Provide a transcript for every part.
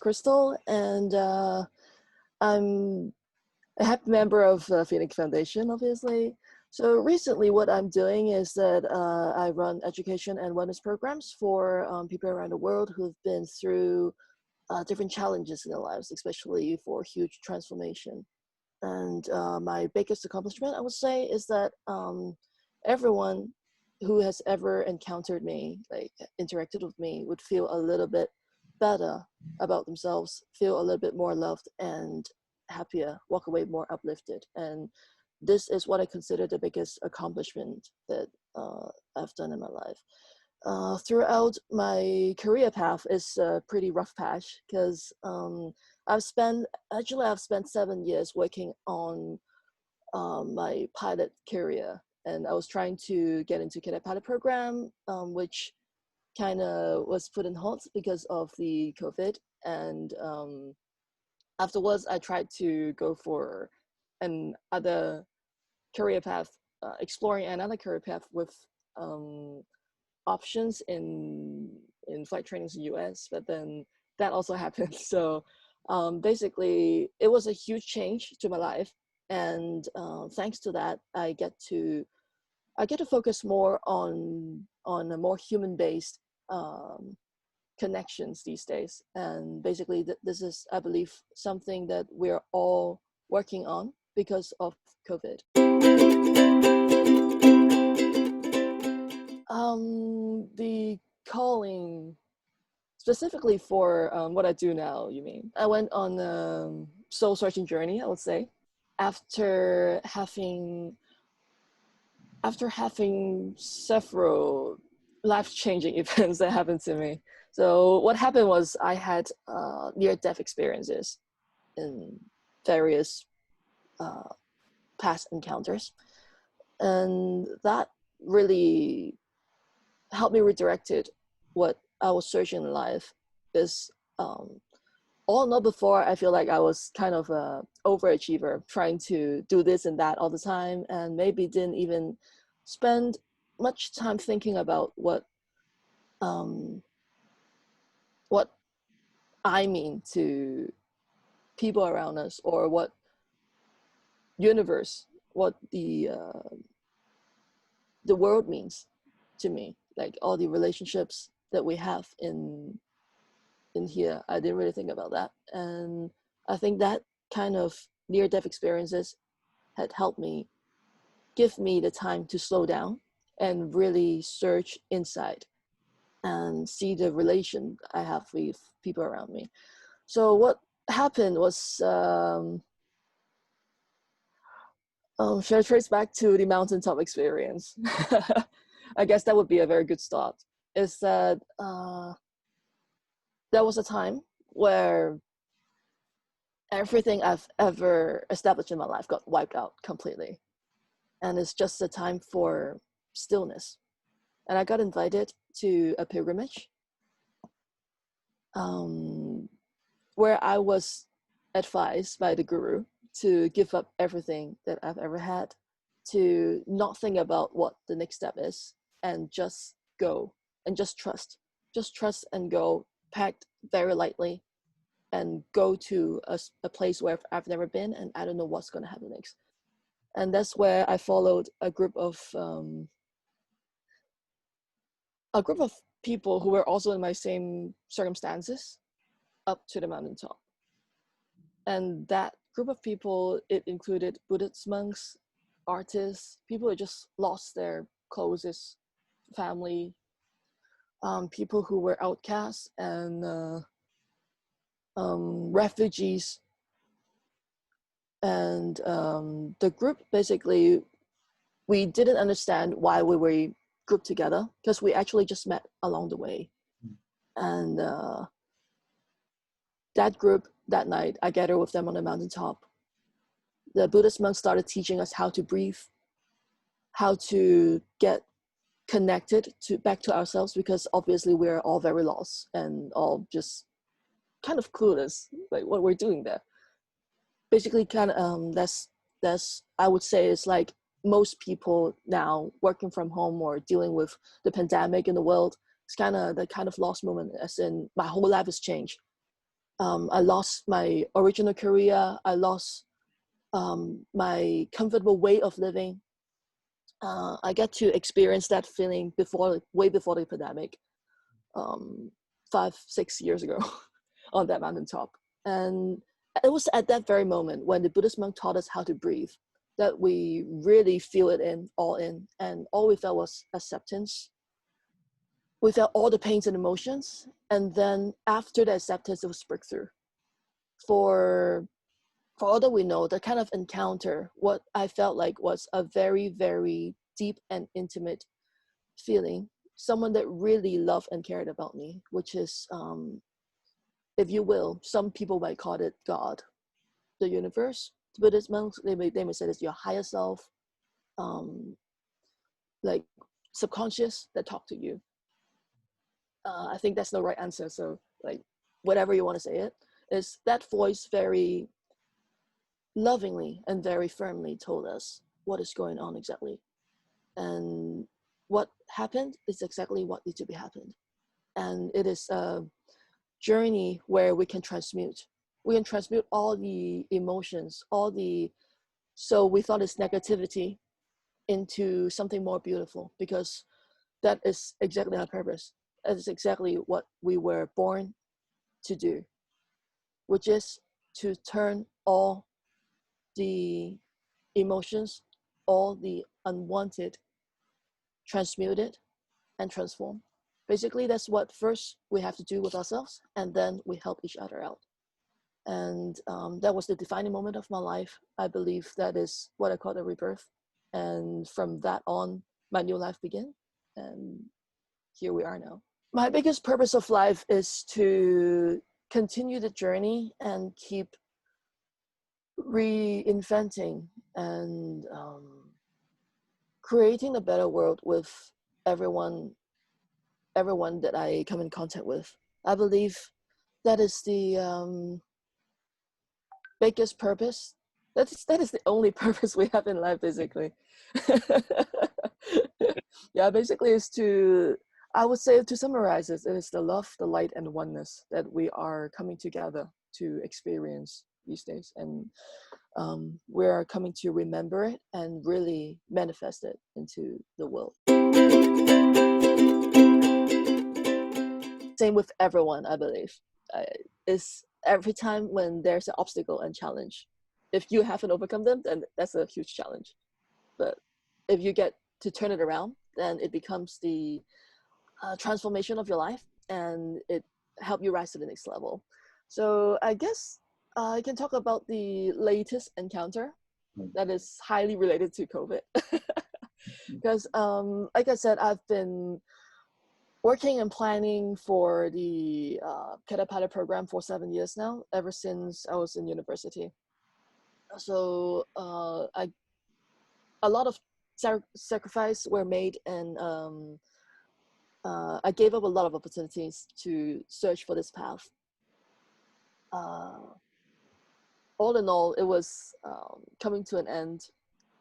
Krizto, and I'm a happy member of the Phoenix Foundation, obviously. So recently what I'm doing is that I run education and wellness programs for people around the world who've been through different challenges in their lives, especially for huge transformation. And my biggest accomplishment, I would say, is that everyone who has ever encountered me, like interacted with me, would feel a little bit better about themselves, feel a little bit more loved and happier, walk away more uplifted. And this is what I consider the biggest accomplishment that I've done in my life. Throughout my career path is a pretty rough patch because I've spent 7 years working on my pilot career, and I was trying to get into cadet pilot program, which kind of was put on hold because of the COVID. And afterwards, I tried to go for another career path, exploring another career path with options in flight trainings in the US, but then that also happened. So basically, it was a huge change to my life, and thanks to that, I get to focus more on a more human-based connections these days. And basically, this is, I believe, something that we're all working on because of COVID. The calling specifically for what I do now, you mean? I went on a soul searching journey, I would say, after having several life-changing events that happened to me. So what happened was I had near-death experiences in various past encounters, and that really helped me redirected what I was searching in life. Is all not before, I feel like I was kind of a overachiever, trying to do this and that all the time, and maybe didn't even spend much time thinking about what I mean to people around us, or what universe, what the world means to me, like all the relationships that we have in here. I didn't really think about that, and I think that kind of near-death experiences had helped me, give me the time to slow down and really search inside and see the relation I have with people around me. So what happened was, should I trace back to the mountaintop experience? I guess that would be a very good start. Is that there was a time where everything I've ever established in my life got wiped out completely. And it's just a time for stillness. And I got invited to a pilgrimage where I was advised by the guru to give up everything that I've ever had, to not think about what the next step is, and just go and just trust. Just trust and go, packed very lightly, and go to a place where I've never been, and I don't know what's going to happen next. And that's where I followed a group of people who were also in my same circumstances up to the mountaintop. And that group of people, it included Buddhist monks, artists, people who just lost their closest family, people who were outcasts, and refugees. And the group, basically, we didn't understand why we were grouped together, because we actually just met along the way. And that group, that night, I gathered with them on the mountaintop. The Buddhist monks started teaching us how to breathe, how to get connected back to ourselves, because obviously we're all very lost and all just kind of clueless, like what we're doing there. Basically, kind of that's I would say is like most people now working from home or dealing with the pandemic in the world. It's kind of the kind of lost moment, as in my whole life has changed. I lost my original career. I lost my comfortable way of living. I get to experience that feeling way before the pandemic, 5-6 years ago, on that mountaintop. And it was at that very moment when the Buddhist monk taught us how to breathe that we really feel it all in, and all we felt was acceptance. We felt all the pains and emotions, and then after the acceptance, it was breakthrough. For all that we know, the kind of encounter, what I felt like was a very, very deep and intimate feeling. Someone that really loved and cared about me, which is, if you will, some people might call it God, the universe. The Buddhist monks, they may say it's your higher self, like subconscious that talk to you. I think that's the right answer. So like whatever you want to say it, is that voice very lovingly and very firmly told us what is going on exactly. And what happened is exactly what needs to be happened. And it is a journey where we can transmute. We can transmute all the emotions, so we thought it's negativity, into something more beautiful, because that is exactly our purpose. That is exactly what we were born to do, which is to turn all the emotions, all the unwanted, transmute it and transform. Basically, that's what first we have to do with ourselves, and then we help each other out. And that was the defining moment of my life. I believe that is what I call a rebirth. And from that on, my new life began. And here we are now. My biggest purpose of life is to continue the journey and keep reinventing and creating a better world with everyone that I come in contact with. I believe that is the biggest purpose. That is the only purpose we have in life, basically. Yeah, basically is to, I would say, to summarize it is the love, the light, and the oneness that we are coming together to experience these days. And we are coming to remember it and really manifest it into the world. Same with everyone, I believe. Is every time when there's an obstacle and challenge, if you haven't overcome them, then that's a huge challenge. But if you get to turn it around, then it becomes the transformation of your life, and it help you rise to the next level. So I guess I can talk about the latest encounter that is highly related to COVID. Because like I said, I've been working and planning for the Caterpillar program for 7 years now, ever since I was in university. So a lot of sacrifice were made, and I gave up a lot of opportunities to search for this path. All in all, it was coming to an end,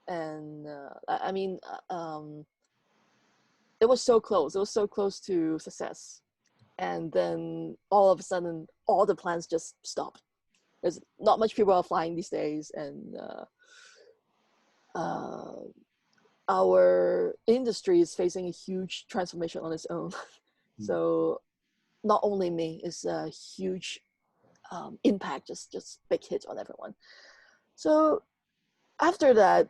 and I mean, it was so close. It was so close to success, and then all of a sudden, all the plans just stopped. There's not much people are flying these days, and our industry is facing a huge transformation on its own. So not only me, it's a huge impact, just big hit on everyone. So after that,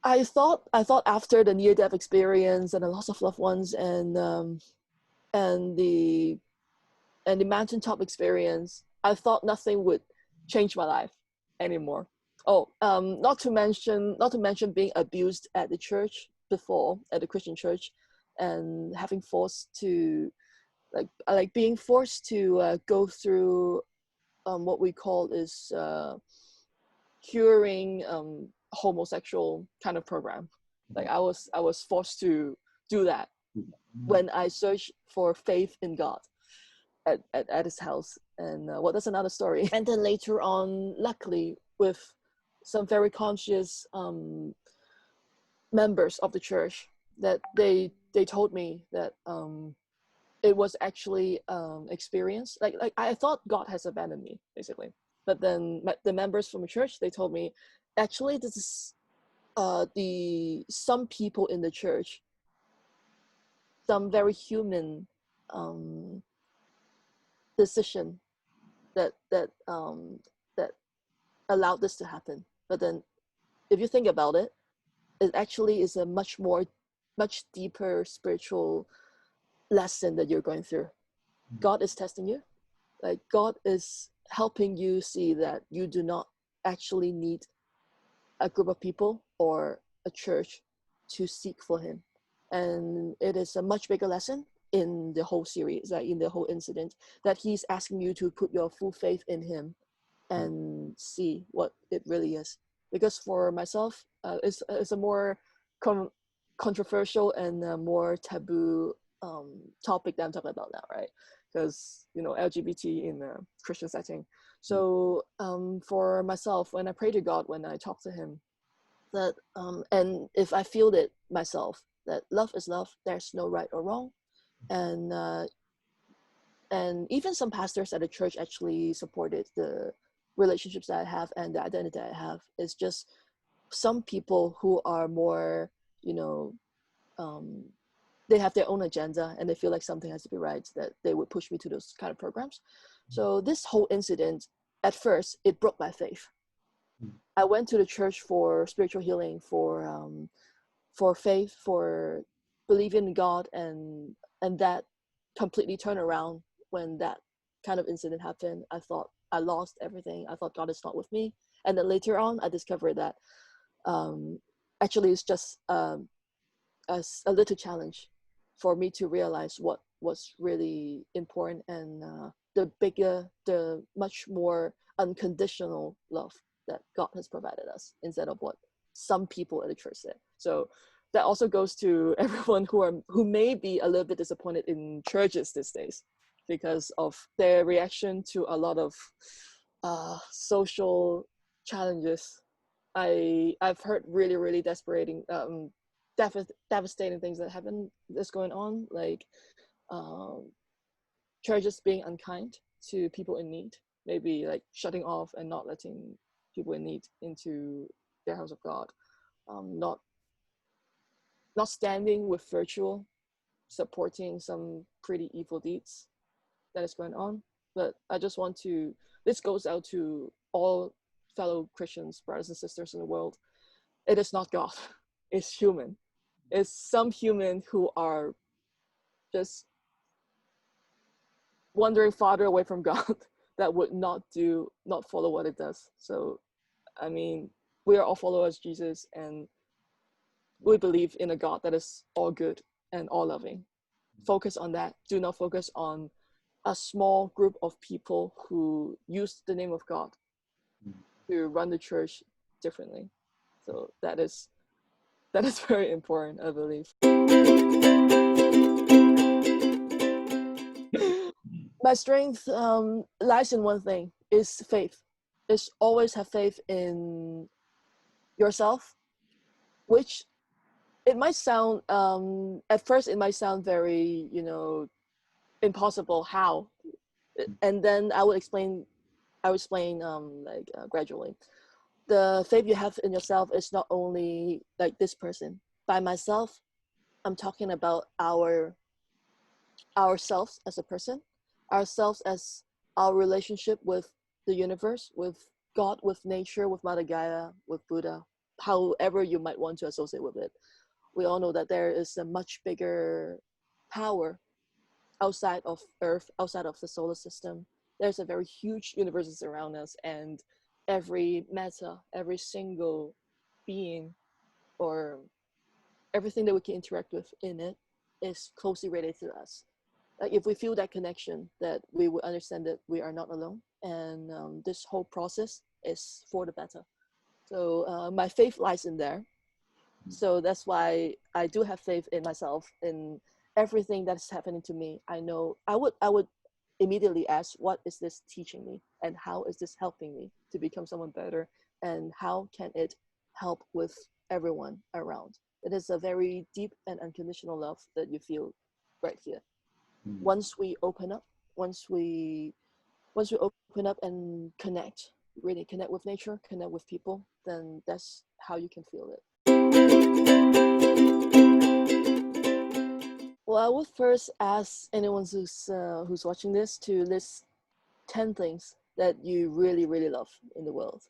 I thought after the near-death experience and the loss of loved ones, and the mountaintop experience, I thought nothing would change my life anymore. Oh, not to mention being abused at the church before, at the Christian church, and having forced to like being forced to go through what we call is curing homosexual kind of program. Like I was forced to do that when I searched for faith in God at his house. And well, that's another story. And then later on, luckily, with some very conscious members of the church, that they told me that it was actually experience. Like I thought God has abandoned me, basically. But then the members from the church, they told me, actually, this is some people in the church, some very human decision that allowed this to happen. But then, if you think about it, it actually is a much deeper spiritual lesson that you're going through. God is testing you. Like, God is helping you see that you do not actually need a group of people or a church to seek for him. And it is a much bigger lesson in the whole series, like in the whole incident, that he's asking you to put your full faith in him and see what it really is. Because for myself, it's a more controversial and a more taboo topic that I'm talking about now, right? Because, you know, LGBT in a Christian setting. So for myself, when I pray to God, when I talk to him, that and if I feel it myself, that love is love, there's no right or wrong, and even some pastors at the church actually supported the relationships that I have and the identity I have. It's just some people who are more, you know, they have their own agenda and they feel like something has to be right, that they would push me to those kind of programs. So this whole incident, at first, it broke my faith. I went to the church for spiritual healing, for faith, for believing in God, and that completely turned around when that kind of incident happened. I thought I lost everything. I thought God is not with me, and then later on, I discovered that actually it's just a little challenge for me to realize what was really important, and the much more unconditional love that God has provided us, instead of what some people at the church said. So that also goes to everyone who may be a little bit disappointed in churches these days because of their reaction to a lot of social challenges. I've heard really devastating things that happen that's going on, like um, churches being unkind to people in need, maybe like shutting off and not letting people in need into their house of God, not standing with virtual, supporting some pretty evil deeds that is going on. But I just want to, this goes out to all fellow Christians, brothers and sisters in the world. It is not God, it's human. It's some human who are just wandering farther away from God that would not follow what it does. So, I mean, we are all followers of Jesus, and we believe in a God that is all good and all loving. Focus on that. Do not focus on a small group of people who use the name of God to run the church differently. So that is very important, I believe. My strength lies in one thing: is faith. Is always have faith in yourself, which it might sound at first it might sound very, you know, impossible. How? And then I would explain gradually. The faith you have in yourself is not only like this person. By myself, I'm talking about ourselves as a person, ourselves as our relationship with the universe, with God, with nature, with Mother Gaia, with Buddha, however you might want to associate with it. We all know that there is a much bigger power outside of Earth, outside of the solar system. There's a very huge universe around us, and every matter, every single being, or everything that we can interact with in it, is closely related to us. Like, if we feel that connection, that we will understand that we are not alone, and this whole process is for the better. So my faith lies in there. So that's why I do have faith in myself, in everything that's happening to me. I know I would immediately ask, what is this teaching me, and how is this helping me to become someone better, and how can it help with everyone around? It is a very deep and unconditional love that you feel right here. Mm. Once we open up, once we open up and connect, really connect with nature, connect with people, then that's how you can feel it. Well, I would first ask anyone who's watching this to list 10 things that you really, really love in the world.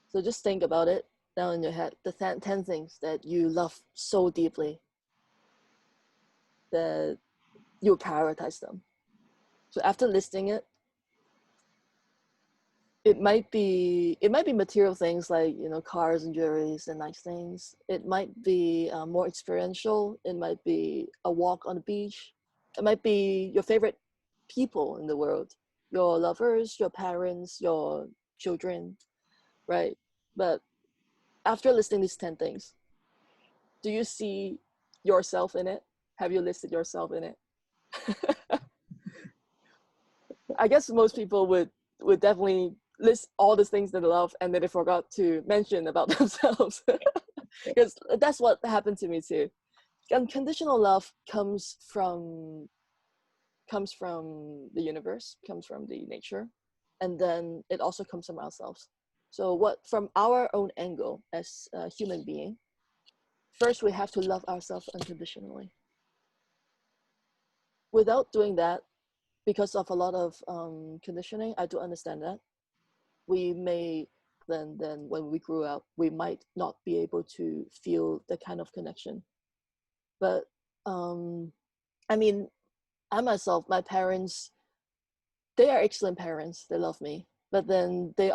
So just think about it down in your head, the 10 things that you love so deeply that you prioritize them. So after listing it, it might be material things like, you know, cars and jewelries and nice things. It might be more experiential. It might be a walk on the beach. It might be your favorite people in the world, your lovers, your parents, your children, right? But after listing these 10 things, do you see yourself in it? Have you listed yourself in it? I guess most people would definitely list all the things that they love and then they forgot to mention about themselves. Because that's what happened to me too. Unconditional love comes from the universe, comes from the nature, and then it also comes from ourselves. So what from our own angle as a human being, first we have to love ourselves unconditionally. Without doing that, because of a lot of conditioning, I do understand that we may then when we grew up we might not be able to feel the kind of connection. But um I mean, I myself, my parents, they are excellent parents, they love me, but then they're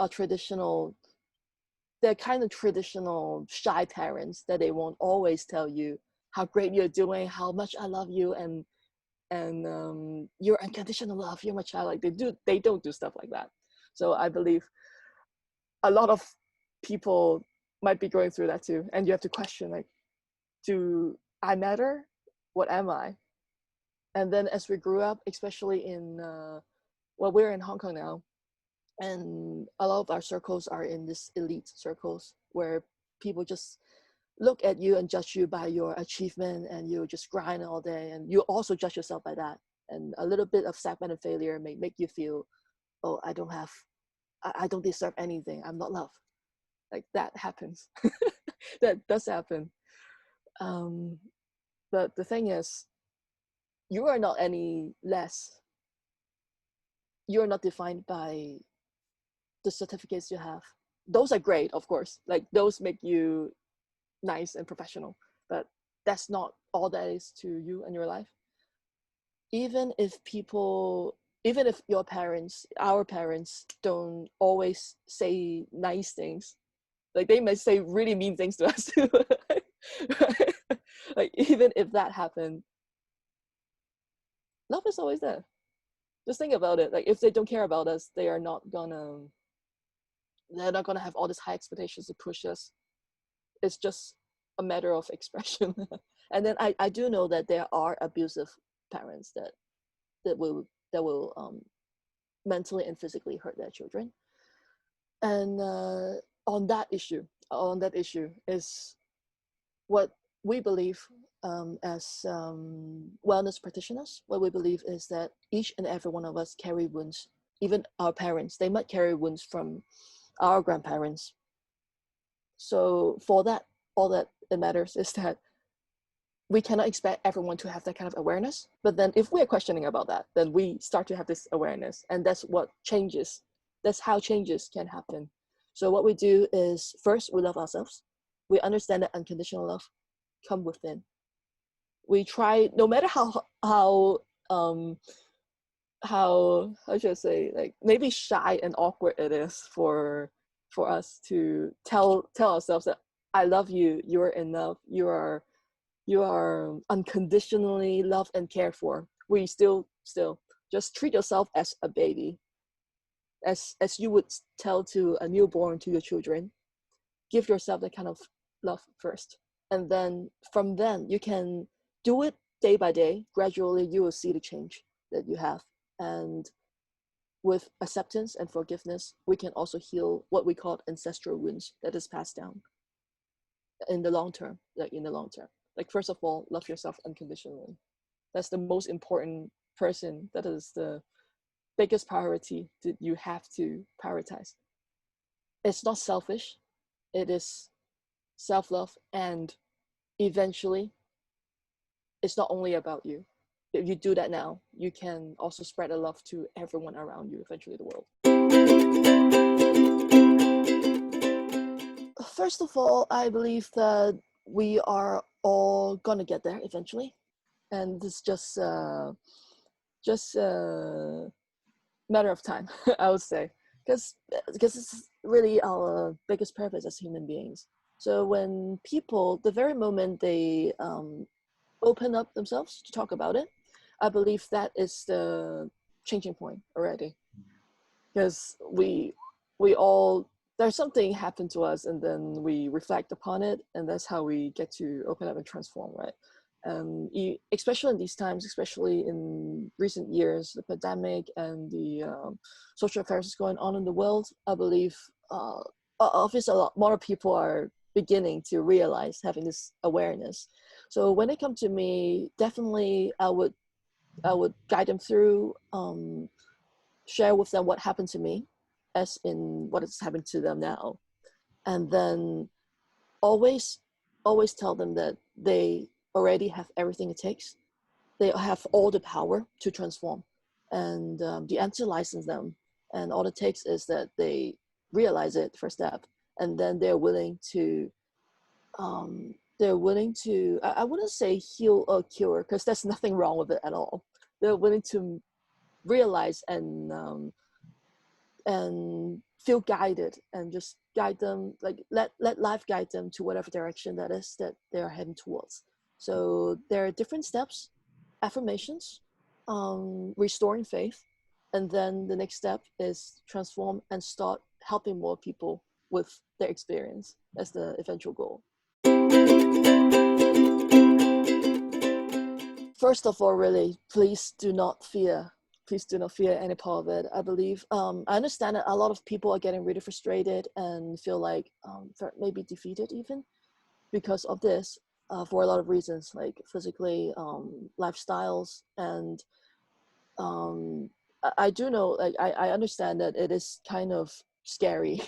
kind of traditional shy parents that they won't always tell you how great you're doing, how much I love you, and your unconditional love, you're my child. Like they don't do stuff like that. So I believe a lot of people might be going through that too, and you have to question, like, do I matter? What am I? And then as we grew up, especially in well, we're in Hong Kong now, and a lot of our circles are in this elite circles where people just look at you and judge you by your achievement, and you just grind all day, and you also judge yourself by that. And a little bit of setback and failure may make you feel, oh, I don't deserve anything, I'm not loved. Like that happens. That does happen. um, but the thing is, you are not any less, you are not defined by the certificates you have. Those are great, of course, like those make you nice and professional, but that's not all that is to you and your life. Even if people, even if your parents, our parents, don't always say nice things, like they might say really mean things to us too. Right? Like even if that happened, love is always there. Just think about it. Like if they don't care about us, they're not gonna have all these high expectations to push us. It's just a matter of expression. And then I do know that there are abusive parents that will mentally and physically hurt their children. And on that issue is what we believe, as wellness practitioners. What we believe is that each and every one of us carry wounds. Even our parents, they might carry wounds from our grandparents. So for that, all that it matters is that we cannot expect everyone to have that kind of awareness. But then if we're questioning about that, then we start to have this awareness, and that's what changes. That's how changes can happen. So what we do is, first we love ourselves. We understand that unconditional love come within. We try, no matter um how should I say, like maybe shy and awkward it is for us to tell ourselves that I love you, you're enough, you are unconditionally loved and cared for. We still just treat yourself as a baby, as you would tell to a newborn, to your children. Give yourself that kind of love first, and then from then you can do it day by day. Gradually you will see the change that you have. And with acceptance and forgiveness, we can also heal what we call ancestral wounds that is passed down in the long term. Like first of all, love yourself unconditionally. That's the most important person. That is the biggest priority that you have to prioritize. It's not selfish, it is self-love, and eventually it's not only about you. If you do that now, you can also spread the love to everyone around you, eventually the world. First of all, I believe that we are all gonna get there eventually, and it's just a matter of time, I would say, because it's really our biggest purpose as human beings. So when people, the very moment they open up themselves to talk about it, I believe that is the changing point already, because we all, there's something happened to us and then we reflect upon it, and that's how we get to open up and transform, right? Especially in these times, especially in recent years, the pandemic and the social affairs going on in the world, I believe obviously a lot more people are beginning to realize, having this awareness. So when they come to me, definitely I would guide them through, share with them what happened to me, as in what has happened to them now, and then always always tell them that they already have everything it takes. They have all the power to transform, and the answer lies in them. And all it takes is that they realize it first step, and then they're willing to, I wouldn't say heal or cure, because there's nothing wrong with it at all. They're willing to realize and feel guided, and just guide them, like let life guide them to whatever direction that is that they're heading towards. So there are different steps: affirmations, restoring faith, and then the next step is transform and start helping more people with their experience as the eventual goal. First of all, really, please do not fear. Please do not fear any part of it. I believe, I understand that a lot of people are getting really frustrated and feel like maybe defeated even because of this, for a lot of reasons, like physically, lifestyles, and I do know, like I understand that it is kind of scary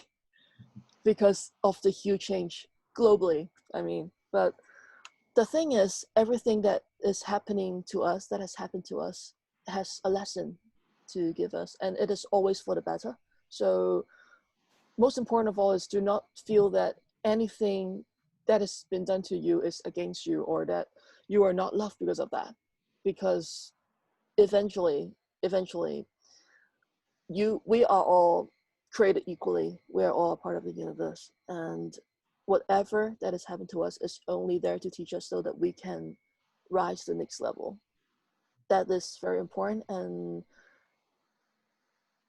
because of the huge change globally. I mean, but the thing is, everything that is happening to us, that has happened to us, has a lesson to give us, and it is always for the better. So most important of all is, do not feel that anything that has been done to you is against you, or that you are not loved because of that. Because eventually we are all created equally. We are all a part of the universe, and whatever that has happened to us is only there to teach us so that we can rise to the next level. That is very important. And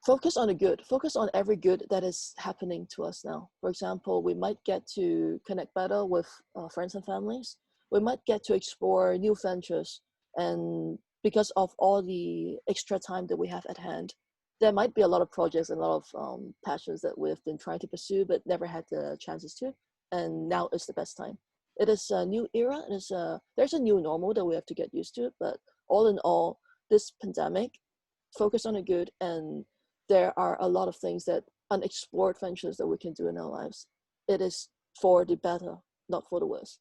focus on the good. Focus on every good that is happening to us now. For example, we might get to connect better with friends and families. We might get to explore new ventures, and because of all the extra time that we have at hand, there might be a lot of projects and a lot of passions that we've been trying to pursue but never had the chances to. And now is the best time. It is a new era. There's a new normal that we have to get used to. But all in all, this pandemic, focus on the good, and there are a lot of things, that unexplored ventures that we can do in our lives. It is for the better, not for the worse.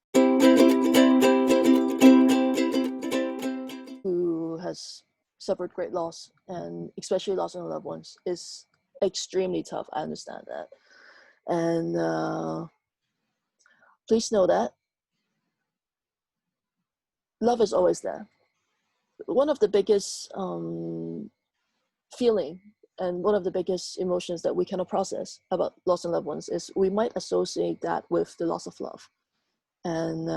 Who has suffered great loss, and especially loss of loved ones, is extremely tough. I understand that. And please know that love is always there. One of the biggest feeling and one of the biggest emotions that we cannot process about loss of loved ones is we might associate that with the loss of love. And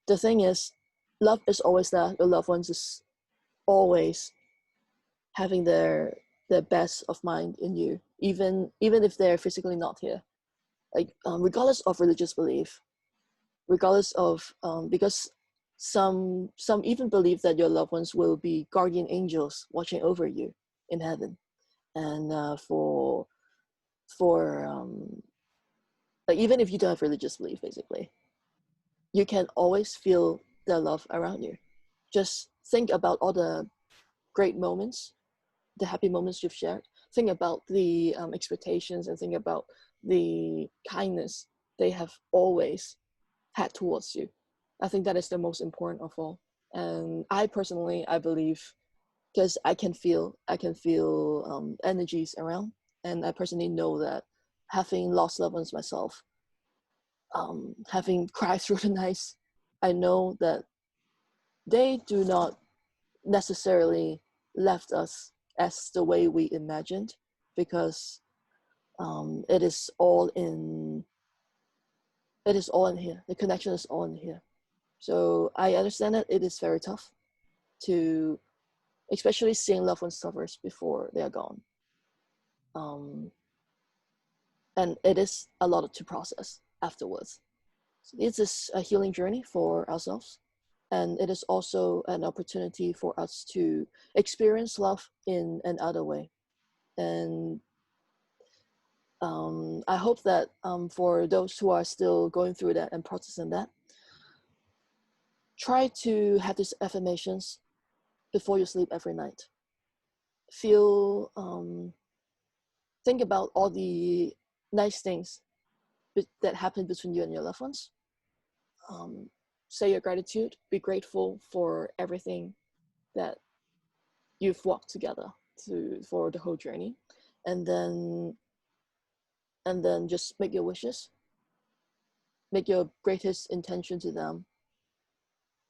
the thing is, love is always there. Your loved ones is always having their best of mind in you, even if they're physically not here. Like regardless of religious belief, regardless of because some even believe that your loved ones will be guardian angels watching over you in heaven. And for like, even if you don't have religious belief, basically, you can always feel their love around you. just think about all the great moments, the happy moments you've shared. Think about the expectations, and think about the kindness they have always had towards you. I think that is the most important of all. And I personally, I believe, because I can feel energies around, and I personally know that having lost loved ones myself, having cried through the nights, I know that they do not necessarily left us as the way we imagined, because it is all in here. The connection is all in here. So I understand that it is very tough to, especially seeing loved ones suffer before they are gone. Um, and it is a lot to process afterwards. So it is a healing journey for ourselves, and it is also an opportunity for us to experience love in another way. And I hope that for those who are still going through that and processing that, try to have these affirmations before you sleep every night. Feel, think about all the nice things that happen between you and your loved ones. Um, say your gratitude. Be grateful for everything that you've walked together for the whole journey, and then just make your wishes. Make your greatest intention to them.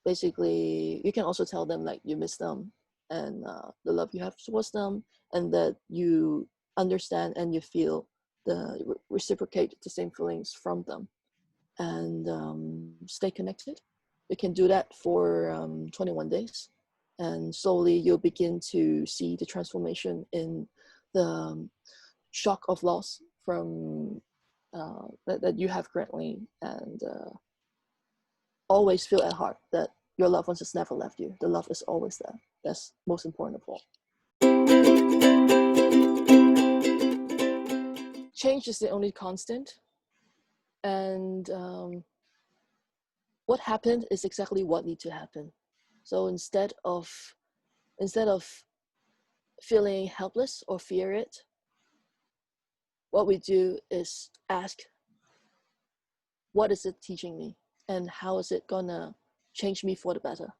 Basically, you can also tell them like you miss them, and the love you have towards them, and that you understand and you feel reciprocate the same feelings from them, and stay connected. You can do that for 21 days, and slowly you'll begin to see the transformation in the shock of loss from that you have currently, and always feel at heart that your loved ones has never left you. The love is always there. That's most important of all. Change is the only constant, and what happened is exactly what needs to happen. So instead of feeling helpless or fear it, what we do is ask, what is it teaching me, and how is it gonna change me for the better?